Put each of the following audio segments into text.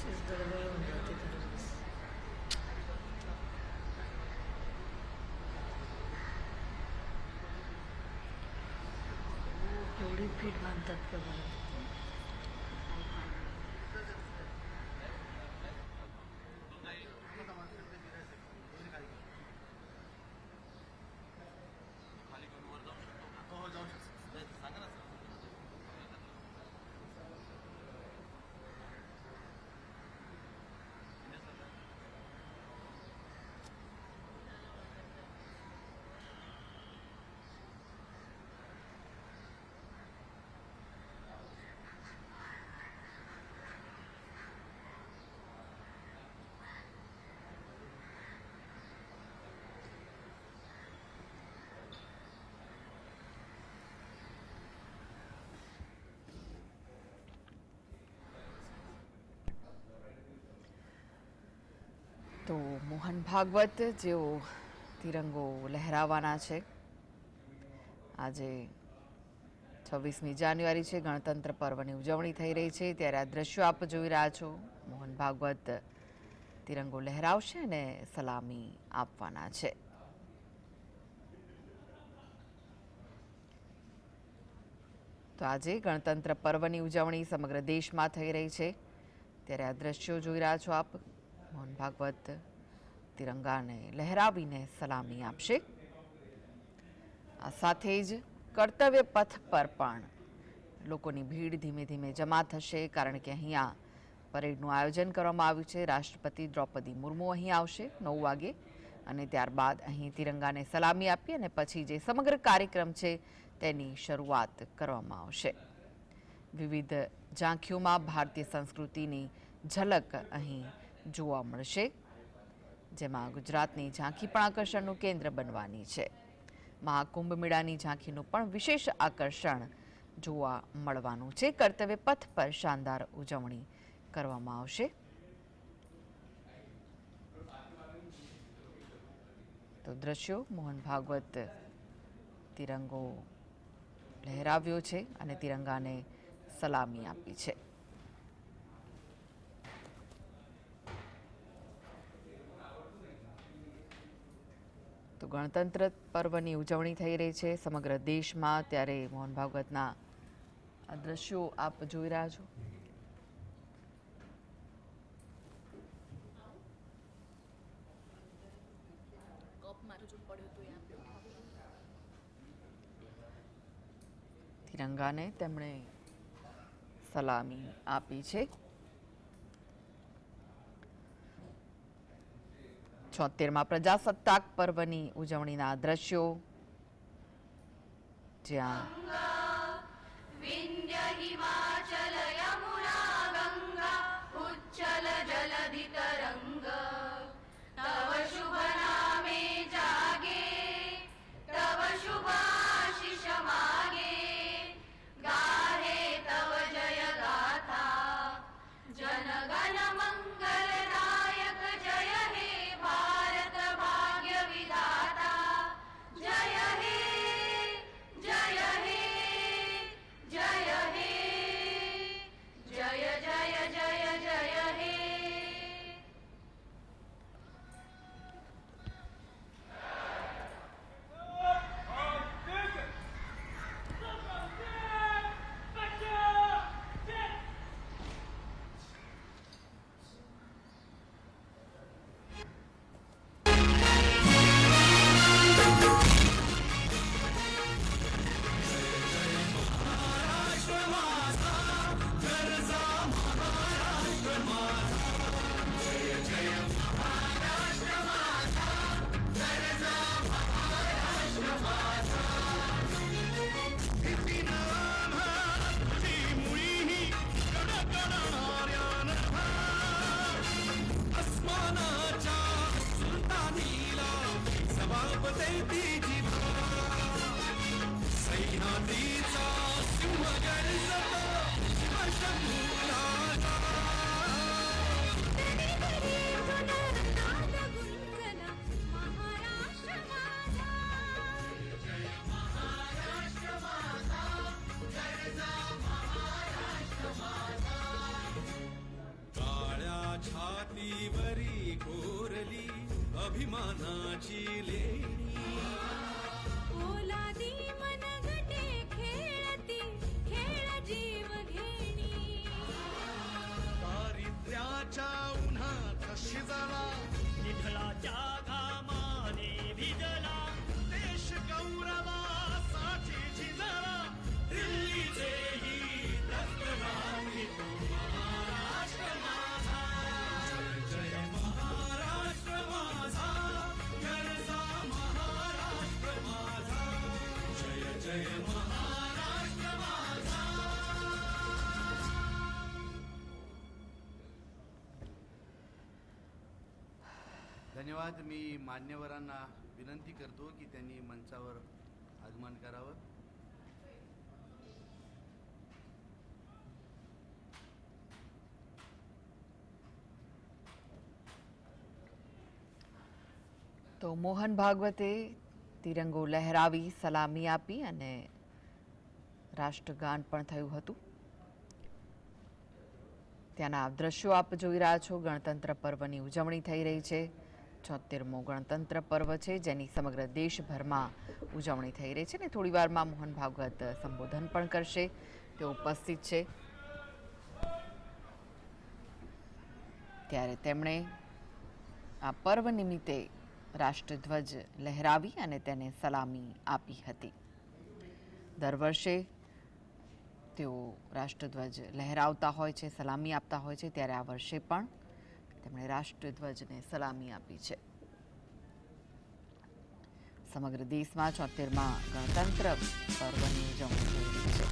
अशीच गडबड होऊन जाते दरवेळेस. एवढी फीट बांधतात का बरं. તો મોહન ભાગવત જેઓ તિરંગો લહેરાવાના છે. આજે 26મી જાન્યુઆરી છે, ગણતંત્ર પર્વની ઉજવણી થઈ રહી છે, ત્યારે આ દ્રશ્યો આપ જોઈ રહ્યા છો. મોહન ભાગવત તિરંગો લહેરાવશે અને સલામી આપવાના છે. તો આજે ગણતંત્ર પર્વની ઉજવણી સમગ્ર દેશમાં થઈ રહી છે, ત્યારે આ દ્રશ્યો જોઈ રહ્યા છો આપ. મોહન ભાગવત તિરંગાને લહેરાવીને સલામી આપશે. આ સાથે જ કર્તવ્ય પથ પર પણ લોકોની ભીડ ધીમે ધીમે જમા થશે, કારણ કે અહીંયા પરેડનું આયોજન કરવામાં આવ્યું છે. રાષ્ટ્રપતિ દ્રૌપદી મુર્મુ અહીં આવશે 9 વાગે અને ત્યારબાદ અહીં તિરંગાને સલામી આપી અને પછી જે સમગ્ર કાર્યક્રમ છે તેની શરૂઆત કરવામાં આવશે. વિવિધ ઝાંખીઓમાં ભારતીય સંસ્કૃતિની ઝલક અહીં જોવા મળશે, જેમાં ગુજરાતની ઝાંખી પણ આકર્ષણનું કેન્દ્ર બનવાની છે. મહાકુંભ મેળાની ઝાંખીનું પણ વિશેષ આકર્ષણ જોવા મળવાનું છે. કર્તવ્ય પથ પર શાનદાર ઉજવણી કરવામાં આવશે. તો દ્રશ્યો, મોહન ભાગવત તિરંગો લહેરાવ્યો છે અને તિરંગાને સલામી આપી છે. તો ગણતંત્ર પર્વની ઉજવણી થઈ રહી છે સમગ્ર દેશમાં, ત્યારે મોહન ભાગવતના આ દ્રશ્યો આપ જોઈ રહ્યા છો. તિરંગાને તેમણે સલામી આપી છે. 76મા પ્રજાસત્તાક પર્વની ઉજવણીના દ્રશ્યો, જ્યાં धन्यवाद. मी मान्यवरांना विनंती करतो की त्यांनी मंचावर आगमन करावं. તો મોહન ભાગવતે તિરંગો લહેરાવી સલામી આપી અને રાષ્ટ્રગાન પણ થયું હતું. ત્યાંના દ્રશ્યો આપ જોઈ રહ્યા છો. ગણતંત્ર પર્વની ઉજવણી થઈ રહી છે. 76મો ગણતંત્ર પર્વ છે જેની સમગ્ર દેશભરમાં ઉજવણી થઈ રહી છે ને થોડી વારમાં મોહન ભાગવત સંબોધન પણ કરશે. તેઓ ઉપસ્થિત છે ત્યારે તેમણે આ પર્વ નિમિત્તે રાષ્ટ્રધ્વજ લહેરાવી અને તેને સલામી આપી હતી. દર વર્ષે તેઓ રાષ્ટ્રધ્વજ લહેરાવતા હોય છે, સલામી આપતા હોય છે, ત્યારે આ વર્ષે પણ તેમણે રાષ્ટ્રધ્વજને સલામી આપી છે. સમગ્ર દેશમાં 76મા ગણતંત્ર પર્વની ઉજવણી થઈ રહી છે.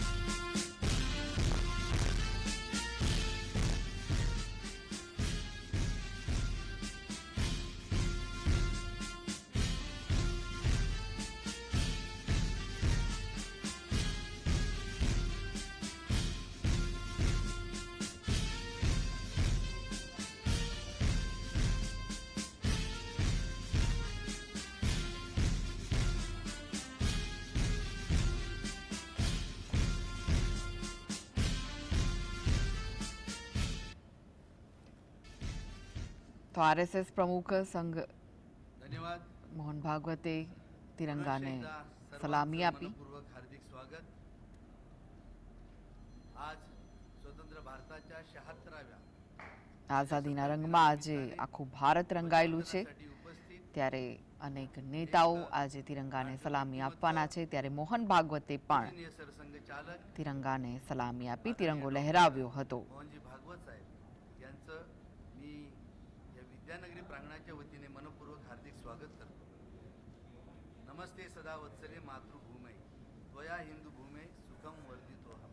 તો આરએસએસ પ્રમુખ સંઘ ધન્યવાદ. મોહન ભાગવતે તિરંગાને સર્વાંગી સલામી આપી. मनपूर्वक हार्दिक स्वागत. आज स्वतंत्र भारताच्या 76व्या આઝાદીના રંગમાં આજે આખું ભારત રંગાયેલું છે उपस्थित ત્યારે અનેક નેતાઓ આજે તિરંગાને સલામી આપવાના છે. ત્યારે મોહન ભાગવતે પણ माननीय सरसंघ चालक તિરંગાને સલામી આપી તિરંગો લહેરાવ્યો હતો. मोहनजी भागवत साहेब यांचं मी या विद्यानगरी प्रांगणाच्या वतीने मनपूर्वक हार्दिक स्वागत करतो. नमस्ते सदा वत्सले मातृभूमे त्वया हिंदू भूमे सुखम वर्धितोहम.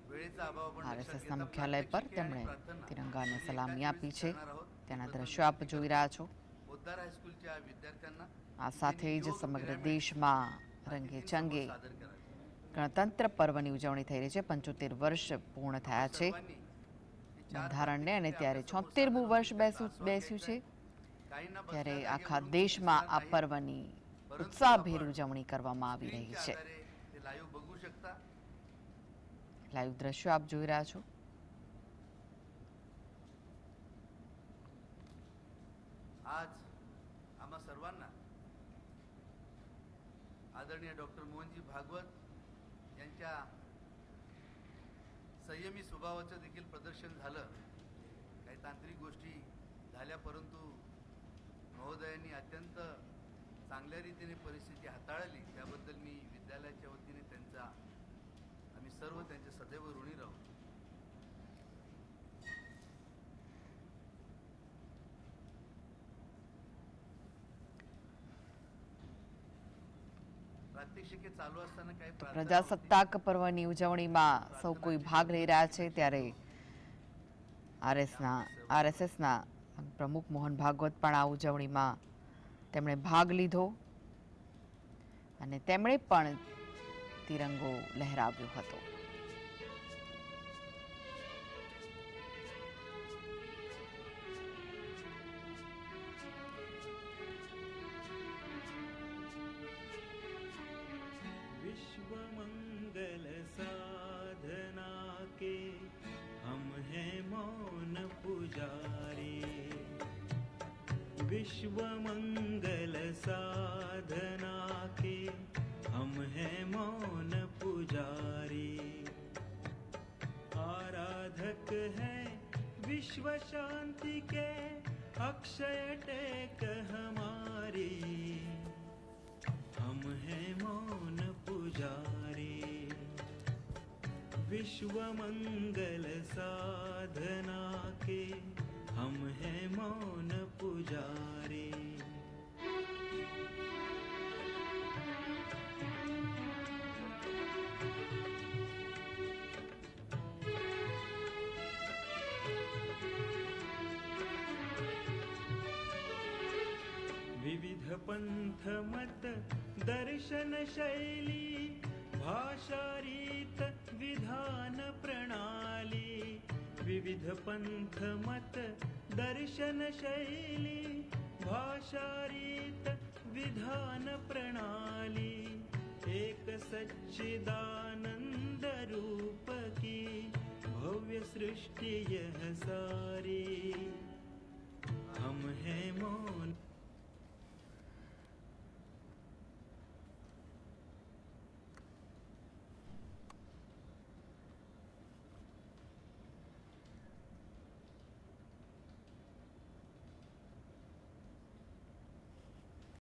वेळेचा अभाव आपण लक्षात આરએસએસના घेता મુખ્યાલય પર प्रात्यक्षिके आणि તેમણે प्रार्थना તિરંગાને ही સલામી एकाच આપી वेळी છે. करणार आहोत. તેના प्रथम દ્રશ્યો આપ જોઈ રહ્યા છો. पोद्दार हायस्कूलच्या विद्यार्थ्यांना આ સાથે જ સમગ્ર દેશમાં રંગે ચંગે सादर करावे. ગણતંત્ર પર્વની ઉજવણી થઈ રહી છે. 75 વર્ષ પૂર્ણ થયા છે सर्वांनी हे चार બંધારણને અને प्रात्यक्षिके ત્યારે आपल्यासमोर 76મું सादर વર્ષ करण्याचा आस्वाद બેસ્યું છે. घ्यायचा. काहींना ત્યારે बसल्या આખા जागेवरून દેશમાં આ दिसणार नाही. પર્વની परंतु ઉત્સાહભેર आपण ઉજવણી કરવામાં આવી રહી स्क्रीनच्या છે. आधारे ते लाईव्ह बघू शकता. લાઈવ દ્રશ્યો આપ જોઈ રહ્યા છો. आज आम्हा सर्वांना आदरणीय डॉक्टर मोहनजी भागवत यांच्या संयमी स्वभावाचं देखील प्रदर्शन झालं. काही तांत्रिक गोष्टी झाल्या परंतु महोदयांनी अत्यंत चांगल्या रीतीने परिस्थिती हाताळली. त्याबद्दल मी विद्यालयाच्या वतीने त्यांचा आम्ही सर्व त्यांचे सदैव ऋणी राहू. प्रात्यक्षिके चालू असताना काही प्रार्थना होती. પ્રજાસત્તાક પર્વની ઉજવણીમાં સૌ કોઈ ભાગ લઈ રહ્યા છે ત્યારે આરએસએસના પ્રમુખ મોહન ભાગવત પણ આ ઉજવણીમાં તેમણે ભાગ લીધો અને તેમણે પણ તિરંગો લહેરાવ્યો હતો. विश्व मंगल साधना के हम हैं मौन पुजारी. विश्व मंगल साधना के हम हैं मौन पुजारी. आराधक हैं विश्व शांति के अक्षय टेक हमारी. हम हैं मौन पुजारी. विश्व मंगल साधना के हम हैं मौन पुजारी. पंथ मत दर्शन शैली भाषा रीत विधान प्रणाली विविध पंथ मत दर्शन शैली भाषा रीत विधान प्रणाली एक सच्चिदानंद रूप की भव्य सृष्टि यह सारी हम हैं मौन